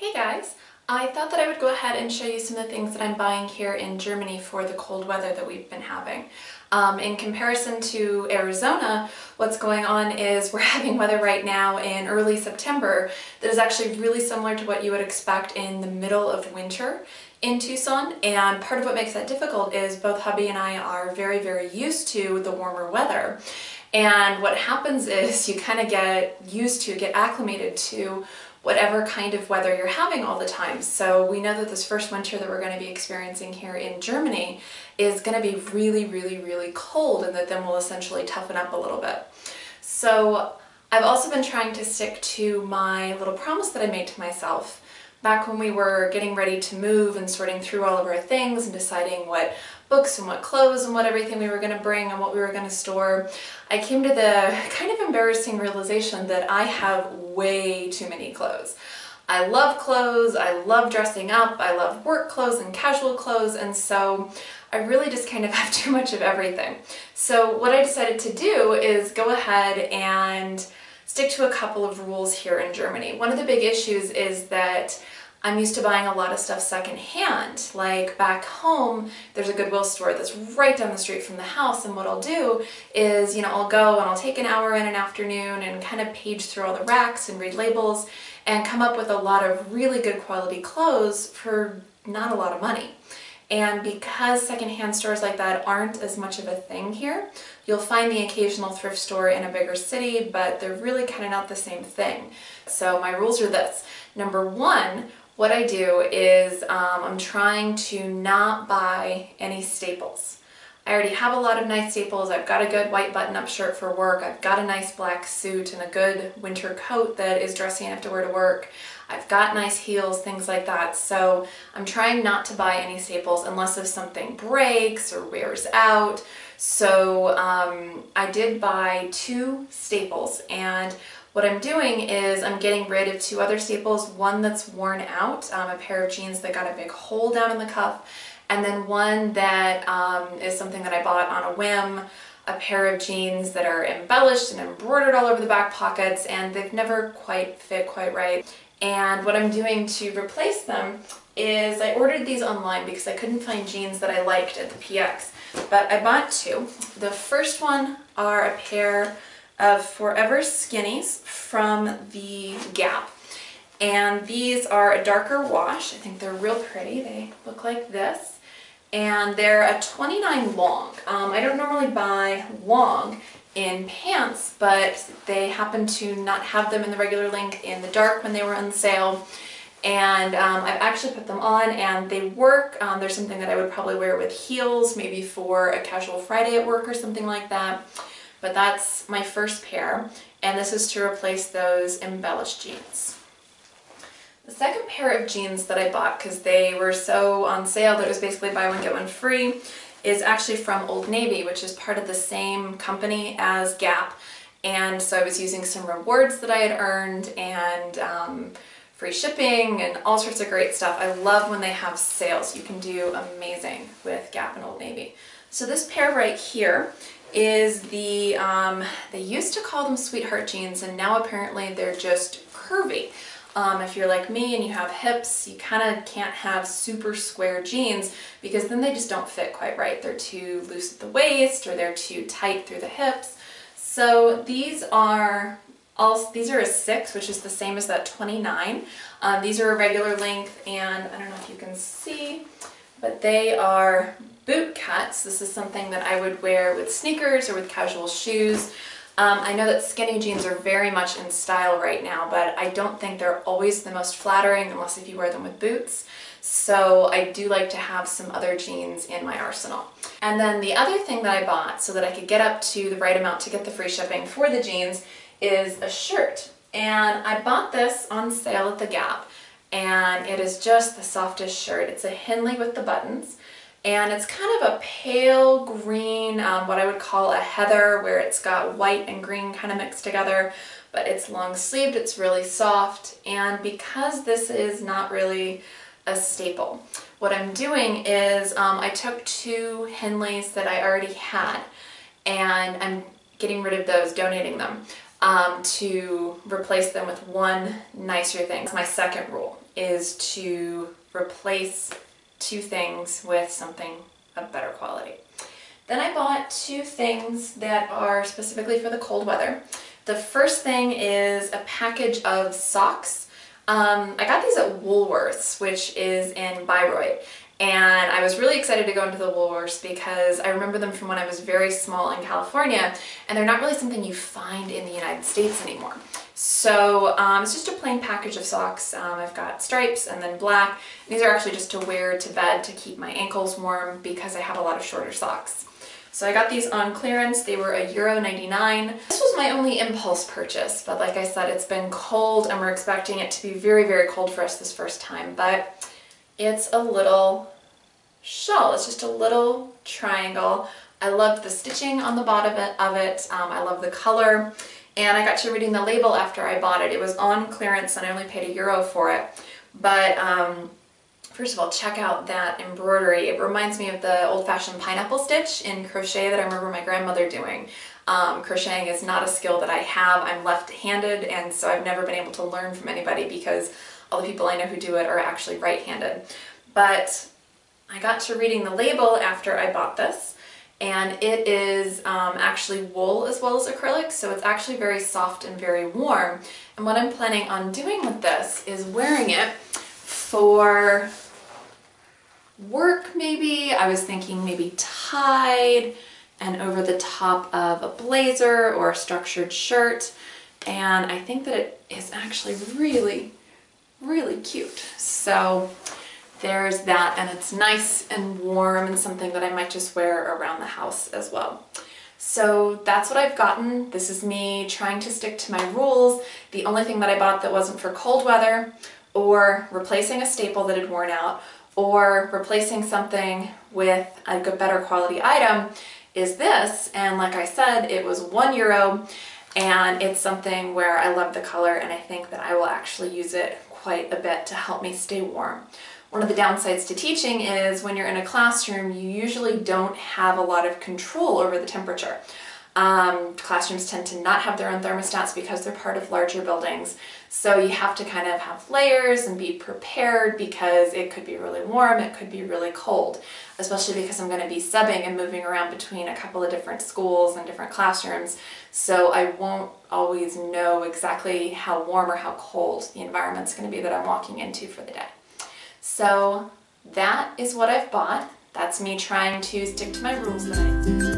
Hey guys! I thought that I would go ahead and show you some of the things that I'm buying here in Germany for the cold weather that we've been having. In comparison to Arizona, what's going on is we're having weather right now in early September that is actually really similar to what you would expect in the middle of winter in Tucson, and part of what makes that difficult is both hubby and I are very used to the warmer weather. And what happens is you kind of get acclimated to whatever kind of weather you're having all the time. So we know that this first winter that we're going to be experiencing here in Germany is going to be really cold, and that then will essentially toughen up a little bit. So I've also been trying to stick to my little promise that I made to myself back when we were getting ready to move and sorting through all of our things and deciding what books and what clothes and what everything we were going to bring and what we were going to store. I came to the kind of embarrassing realization that I have way too many clothes. I love clothes, I love dressing up, I love work clothes and casual clothes, and so I really just kind of have too much of everything. So what I decided to do is go ahead and stick to a couple of rules here in Germany. One of the big issues is that I'm used to buying a lot of stuff secondhand. Like back home, there's a Goodwill store that's right down the street from the house, and what I'll do is, I'll go and I'll take an hour in an afternoon and kind of page through all the racks and read labels and come up with a lot of really good quality clothes for not a lot of money. And because secondhand stores like that aren't as much of a thing here, you'll find the occasional thrift store in a bigger city, but they're really kind of not the same thing. So my rules are this. Number one, what I do is I'm trying to not buy any staples. I already have a lot of nice staples. I've got a good white button-up shirt for work. I've got a nice black suit and a good winter coat that is dressy enough to wear to work. I've got nice heels, things like that. So I'm trying not to buy any staples unless if something breaks or wears out. So I did buy 2 staples, and what I'm doing is I'm getting rid of 2 other staples, one that's worn out, a pair of jeans that got a big hole down in the cuff, and then one that is something that I bought on a whim, a pair of jeans that are embellished and embroidered all over the back pockets, and they've never quite fit quite right. And what I'm doing to replace them is I ordered these online because I couldn't find jeans that I liked at the PX, but I bought 2. The first one are a pair of Forever Skinnies from the Gap, and these are a darker wash. I think they're real pretty. They look like this, and they're a 29 long. I don't normally buy long in pants, but they happen to not have them in the regular length in the dark when they were on sale, and I've actually put them on and they work. They're something that I would probably wear with heels, maybe for a casual Friday at work or something like that. But that's my first pair, and this is to replace those embellished jeans. The second pair of jeans that I bought, because they were so on sale that it was basically buy one get one free, is actually from Old Navy, which is part of the same company as Gap. And so I was using some rewards that I had earned and free shipping and all sorts of great stuff. I love when they have sales. You can do amazing with Gap and Old Navy. So this pair right here is the, they used to call them sweetheart jeans, and now apparently they're just curvy. If you're like me and you have hips, you kind of can't have super square jeans because then they just don't fit quite right. They're too loose at the waist or they're too tight through the hips. So these are a 6, which is the same as that 29. These are a regular length, and I don't know if you can see, but they are boot cuts. This is something that I would wear with sneakers or with casual shoes. I know that skinny jeans are very much in style right now, but I don't think they're always the most flattering unless if you wear them with boots. So I do like to have some other jeans in my arsenal. And then the other thing that I bought so that I could get up to the right amount to get the free shipping for the jeans is a shirt. And I bought this on sale at the Gap, and it is just the softest shirt. It's a Henley with the buttons. And it's kind of a pale green, what I would call a heather, where it's got white and green kind of mixed together, but it's long sleeved, it's really soft, and because this is not really a staple, what I'm doing is I took 2 Henleys that I already had, and I'm getting rid of those, donating them, to replace them with one nicer thing. That's my second rule. is to replace two things with something of better quality. Then I bought two things that are specifically for the cold weather. The first thing is a package of socks. I got these at Woolworths, which is in Bayreuth. And I was really excited to go into the Woolworths because I remember them from when I was very small in California, and they're not really something you find in the United States anymore. So it's just a plain package of socks. I've got stripes and then black. These are actually just to wear to bed to keep my ankles warm because I have a lot of shorter socks. So I got these on clearance. They were €1.99. This was my only impulse purchase, but like I said, it's been cold and we're expecting it to be very, very cold for us this first time. But it's a little shawl. It's just a little triangle. I loved the stitching on the bottom of it. I love the color. And I got to reading the label after I bought it. It was on clearance and I only paid €1 for it. But first of all, check out that embroidery. It reminds me of the old-fashioned pineapple stitch in crochet that I remember my grandmother doing. Crocheting is not a skill that I have. I'm left-handed, and so I've never been able to learn from anybody because all the people I know who do it are actually right-handed. But I got to reading the label after I bought this, and it is actually wool as well as acrylic, so it's actually very soft and very warm. And what I'm planning on doing with this is wearing it for work maybe. I was thinking maybe tied and over the top of a blazer or a structured shirt, and I think that it is actually really, really cute. So there's that, and it's nice and warm and something that I might just wear around the house as well. So that's what I've gotten. This is me trying to stick to my rules. The only thing that I bought that wasn't for cold weather or replacing a staple that had worn out or replacing something with a good, better quality item is this. And like I said, it was €1, and it's something where I love the color and I think that I will actually use it quite a bit to help me stay warm. One of the downsides to teaching is when you're in a classroom, you usually don't have a lot of control over the temperature. Classrooms tend to not have their own thermostats because they're part of larger buildings. So you have to kind of have layers and be prepared because it could be really warm, it could be really cold, especially because I'm going to be subbing and moving around between a couple of different schools and different classrooms. So I won't always know exactly how warm or how cold the environment's going to be that I'm walking into for the day. So that is what I've bought. That's me trying to stick to my rules that